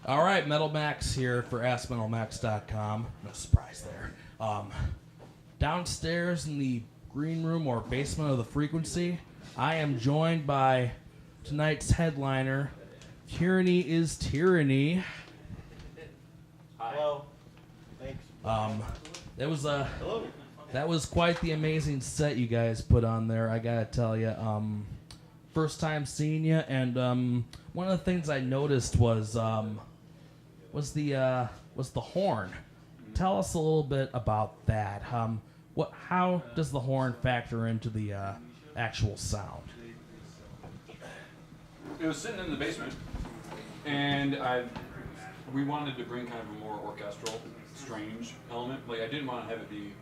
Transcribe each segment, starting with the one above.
All right, Metal Max here for AskMetalMax.com. No surprise there. Downstairs in the green room or basement of the Frequency, I am joined by tonight's headliner, Tyranny is Tyranny. Hello. Thanks. That was quite the amazing set you guys put on there. I gotta tell you, first time seeing you, and one of the things I noticed was the horn. Tell us a little bit about that. How does the horn factor into the actual sound? It was sitting in the basement, and we wanted to bring kind of a more orchestral, strange element. Like I didn't want to have it be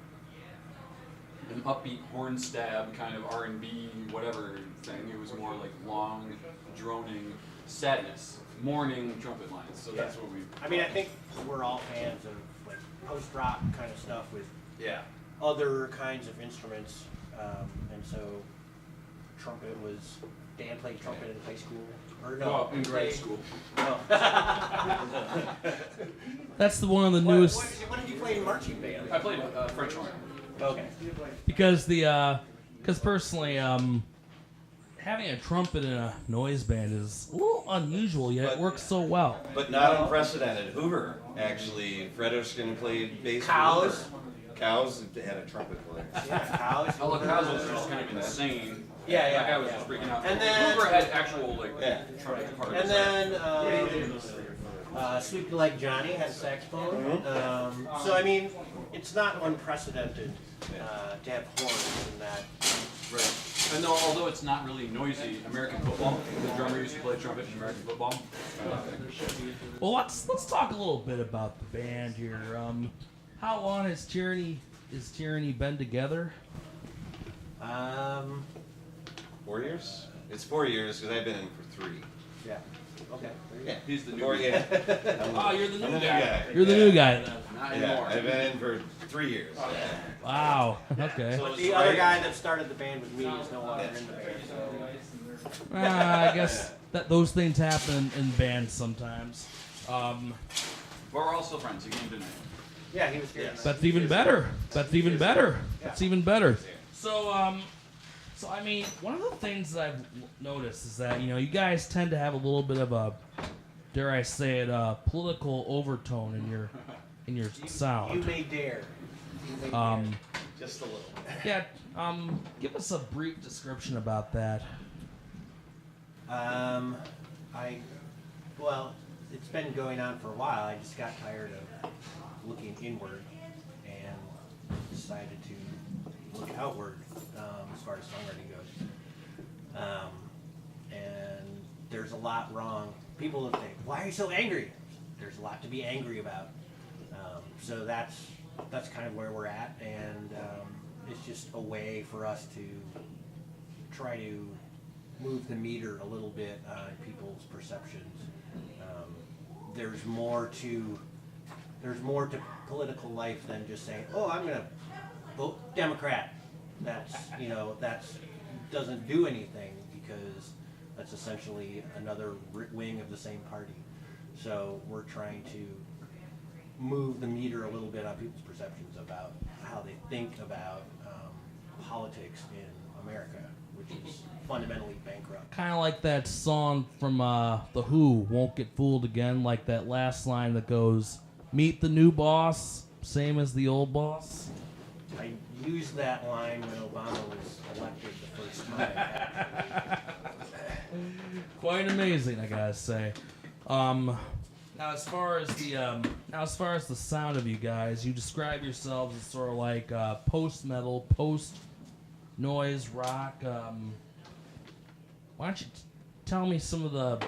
an upbeat horn stab kind of R&B whatever thing. It was more like long, droning sadness, mourning trumpet lines. So that's what we. I mean, I think we're all fans of like post-rock kind of stuff with other kinds of instruments, and so trumpet was. Dan played trumpet in high school, or no? Oh, in grade school. No. That's the one of the newest. What did you play in marching band? I played French horn. Okay. Because personally, having a trumpet in a noise band is a little unusual, yet it works so well. But not unprecedented. Hoover, actually, Fred Erskine played bass. Cows. Cows had a trumpet player. Yeah, Cows. Oh, look, Cows was just kind of insane. Yeah. That guy was just freaking out. And then Hoover had actual trumpet parts. And then Sweep You Like Johnny had a saxophone. So I mean, it's not unprecedented to have horns in that. Right. And although it's not really noisy, American football, the drummer used to play trumpet in American football. Well, let's talk a little bit about the band here. How long has Tyranny been together? 4 years? It's 4 years because I've been in for 3. Yeah. Okay. Yeah, He's the new 4 guy. years. Oh, you're the I'm new the guy. You're the new guy then. Not Yeah, anymore. I've been in for 3 years. Wow. Okay. So The other guy that started the band with me is no longer in the band. So. I guess that those things happen in bands sometimes. But we're all still friends. He came tonight. Yeah, he was here. That's even better. That's even better. That's even better. So I mean, one of the things that I've noticed is that you guys tend to have a little bit of a, dare I say it, political overtone in your sound. You may dare. You may dare. Just a little. Yeah. Give us a brief description about that. Well, it's been going on for a while. I just got tired of looking inward and decided to look outward as far as songwriting goes. And there's a lot wrong. People will think, "Why are you so angry?" There's a lot to be angry about. So that's kind of where we're at, and it's just a way for us to try to move the meter a little bit on people's perceptions. There's more to political life than just saying, "Oh, I'm going to vote Democrat." That's doesn't do anything because that's essentially another wing of the same party. So we're trying to move the meter a little bit on people's perceptions about how they think about politics in America, which is fundamentally bankrupt. Kind of like that song from The Who, "Won't Get Fooled Again," like that last line that goes, "Meet the new boss, same as the old boss." I used that line when Obama was elected the first time. Quite amazing, I gotta say. Now, as far as the sound of you guys, you describe yourselves as sort of like post metal, post noise rock. Why don't you tell me some of the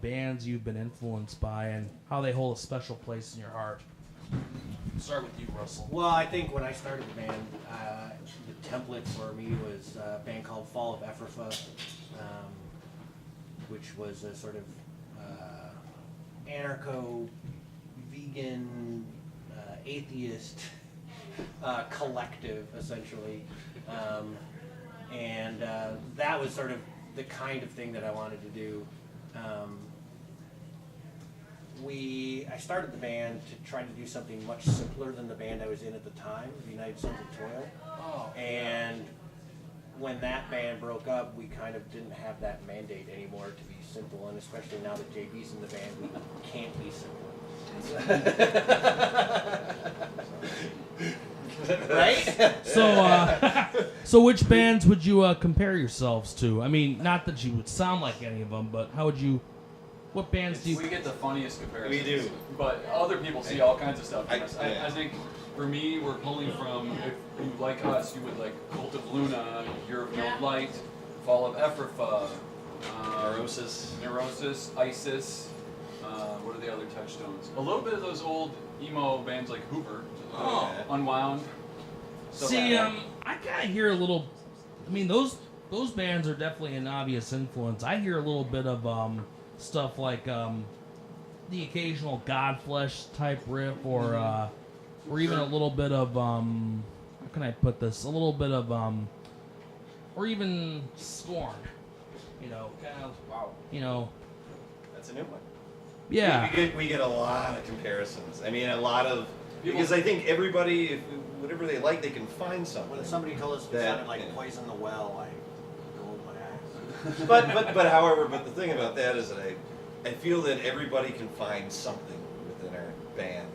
bands you've been influenced by and how they hold a special place in your heart? Start with you, Russell. Well, I think when I started the band, the template for me was a band called Fall of Ephrafa, which was a sort of anarcho-vegan, atheist collective, essentially. And that was sort of the kind of thing that I wanted to do. I started the band to try to do something much simpler than the band I was in at the time, the United Sons of Toil. Oh. And when that band broke up, we kind of didn't have that mandate anymore to be simple, and especially now that JB's in the band, we can't be simple. Right? So which bands would you compare yourselves to? I mean, not that you would sound like any of them, but how would you? What bands do you? We get the funniest comparisons. We do. But other people see all kinds of stuff from us. yeah. I think for me, we're pulling from, if you like us, you would like Cult of Luna, Year of No Light, Fall of Ephrafa, Neurosis, Isis. What are the other touchstones? A little bit of those old emo bands like Hoover, Unwound. stuff like See, that. I kind of hear a little. I mean, those bands are definitely an obvious influence. I hear a little bit of stuff like the occasional Godflesh type riff, or even a little bit of how can I put this? A little bit of or even Scorn. You know, kind of. Wow. You know. That's a new one. Yeah. We get a lot of comparisons. I mean, a lot of People- because I think everybody, if, whatever they like, they can find something. When somebody told us it That- sounded like yeah. Poison the Well, I rolled my eyes. but the thing about that is that I feel that everybody can find something within our band.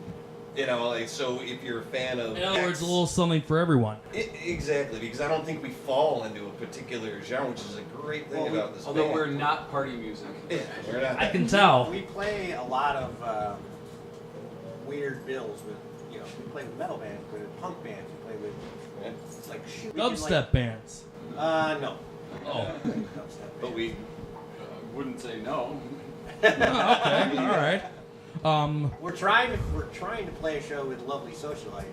You know, like, so if you're a fan of In other words, X- a little something for everyone. exactly, because I don't think we fall into a particular genre, which is a great thing Well, about this Although band. we're not party music. Yeah, we're not. I can tell. We play a lot of weird bills with, you know, we play with metal bands, we play with punk bands, we play with, Yeah. like, shoot. Dubstep bands. No. Oh. Dubstep But band. we Wouldn't say no. Oh, okay. All right. We're trying to play a show with Lovely Socialite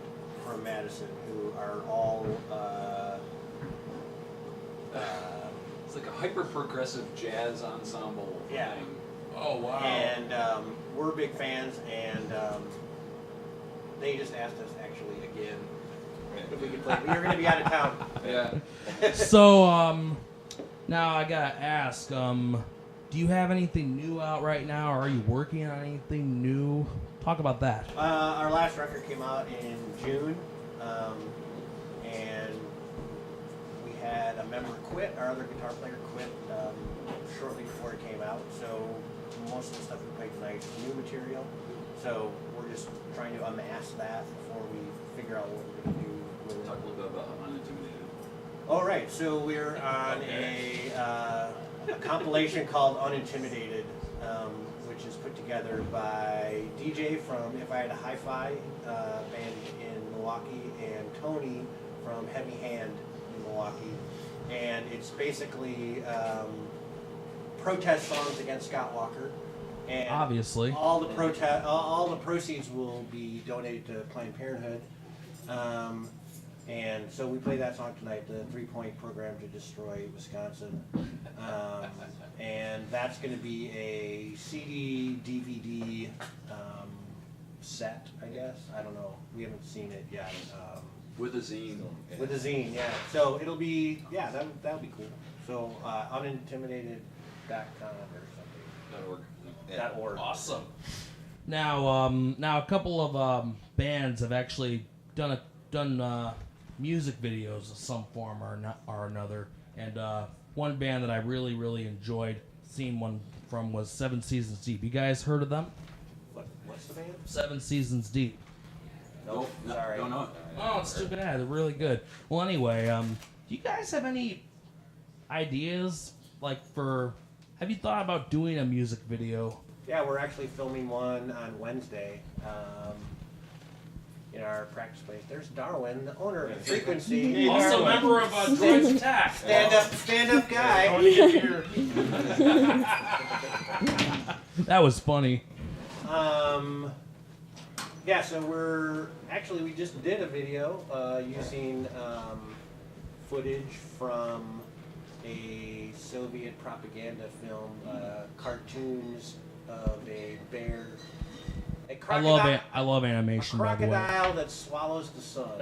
from Madison, who are all It's like a hyper progressive jazz ensemble Yeah. thing. Oh wow. and we're big fans, and they just asked us actually again if we could play. You're going to be out of town. Yeah. So now I gotta ask, do you have anything new out right now, or are you working on anything new? Talk about that. Our last record came out in June, and we had a member quit. Our other guitar player quit shortly before it came out. So most of the stuff we played tonight is new material. So we're just trying to amass that before we figure out what we're going to do. We'll talk a little bit about Unintimidated. All right, so we're on a compilation called Unintimidated, which is put together by DJ from If I Had a Hi-Fi band in Milwaukee, and Tony from Heavy Hand in Milwaukee. And it's basically protest songs against Scott Walker. And Obviously. all the proceeds will be donated to Planned Parenthood. And so we play that song tonight, the 3-point program to destroy Wisconsin. And that's going to be a CD, DVD set, I guess. I don't know. We haven't seen it yet. With a zine. With a zine, yeah. So it'll be, yeah, that'll be cool. So unintimidated.com or something. .org. .org. Awesome. Now, a couple of bands have actually done music videos of some form or another, and one band that I really, really enjoyed seeing one from was 7 Seasons Deep. You guys heard of them? What's the band? 7 Seasons Deep. Nope, No, sorry. don't know it. Oh, it's too bad. They're really good. Well, anyway, do you guys have any ideas, like, for... Have you thought about doing a music video? Yeah, we're actually filming one on Wednesday in our practice place. There's Darwin, the owner of Frequency. Hey, Also a Darwin. member of Droids Attack. Stand up guy. That was funny. Yeah, so we just did a video using footage from a Soviet propaganda film, cartoons of a bear. I love animation, by the way. Crocodile that swallows the sun,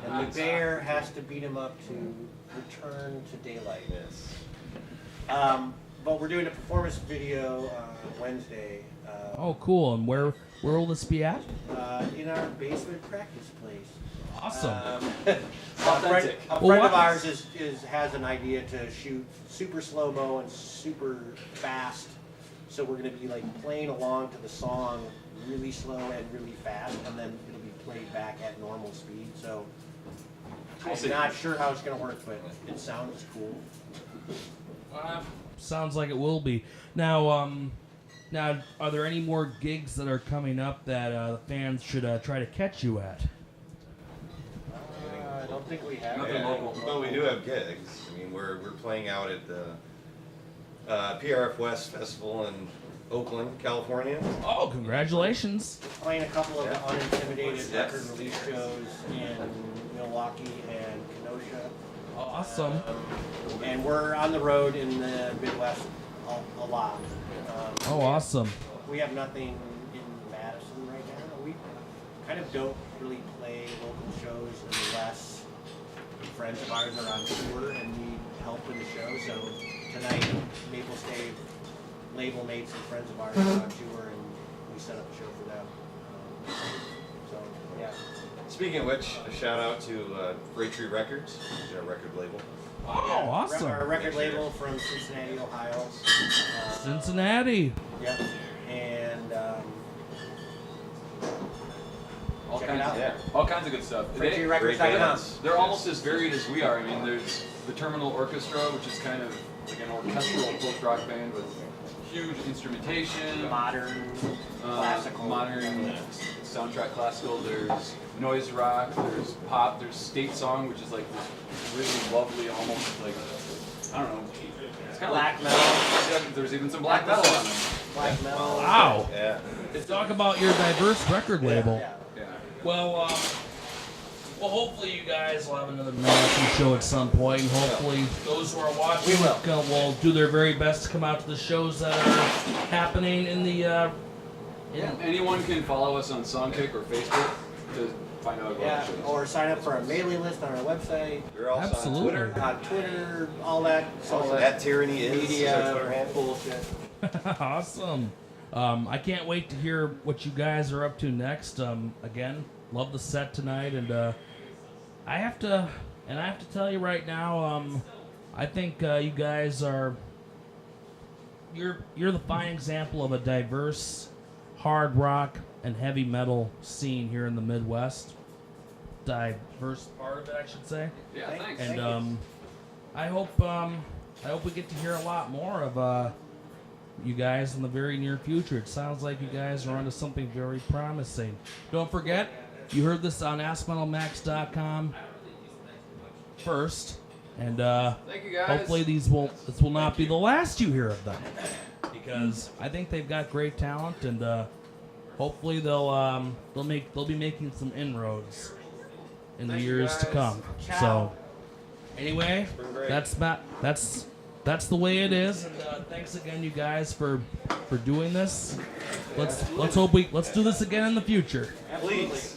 and the bear has to beat him up to return to daylight. But we're doing a performance video on Wednesday Oh, cool. And where will this be at? In our basement practice place. Awesome. Authentic. A Well, friend what- of ours has an idea to shoot super slow-mo and super fast. So we're going to be like playing along to the song really slow and really fast, and then it'll be played back at normal speed. So I'm not sure how it's going to work, but it sounds cool. Sounds like it will be. Now, now, are there any more gigs that are coming up that the fans should try to catch you at? I don't think we have Nothing anything. local. Well, we do have gigs. I mean, we're playing out at the PRF West Festival in Oakland, California. Oh, congratulations! Playing a couple of the Yeah. unintimidated Yes. record release shows in Milwaukee and Kenosha. Awesome. And we're on the road in the Midwest a lot. Oh, awesome. We have nothing in Madison right now. We kind of don't really play local shows unless friends of ours are on tour and need help in the show. So tonight, Maple Stave label mates and friends of ours are on tour, and we set up a show for them. So yeah. Speaking of which, a shout out to Great Tree Records, which is our record label. Oh, awesome. Our record label from Cincinnati, Ohio. Cincinnati. Yep. And All check it kinds, out. Yeah. all kinds of good stuff. Great FreightTreeRecords.com. bands. They're almost as varied as we are. I mean, there's the Terminal Orchestra, which is kind of like an orchestral post-rock band with huge instrumentation, Modern, classical. modern soundtrack classical. There's noise rock. There's pop. There's state song, which is like this really lovely, almost like I don't know. It's kind of Black like metal. Yeah, there's even some black metal on there. Black metal. Wow. Yeah. Let's talk about your diverse record label. Yeah. Yeah. Well, hopefully you guys will have another Madison show at some point. And hopefully those who are watching will do their very best to come out to the shows that are happening in the. Yeah. Anyone can follow us on Songkick or Facebook to find out about Yeah, the shows. or sign up for a mailing list on our website, We're also Absolutely. on Twitter. on Twitter, all that At Tyranny is our media Twitter handle. bullshit. Awesome. I can't wait to hear what you guys are up to next. Again, love the set tonight, and I have to tell you right now, I think you guys are you're the fine example of a diverse hard rock and heavy metal scene here in the Midwest. Diverse part of it, I should say. Yeah, thanks. And I hope we get to hear a lot more of you guys in the very near future. It sounds like you guys are onto something very promising. Don't forget, you heard this on AskMetalMax.com first, and Thank you guys. hopefully this will not be the last you hear of them, because I think they've got great talent, and hopefully they'll be making some inroads in the Thank you, years to guys. come. Ciao. So anyway, been great. that's the way it is, and thanks again, you guys, for doing this. Let's do this again in the future. Please.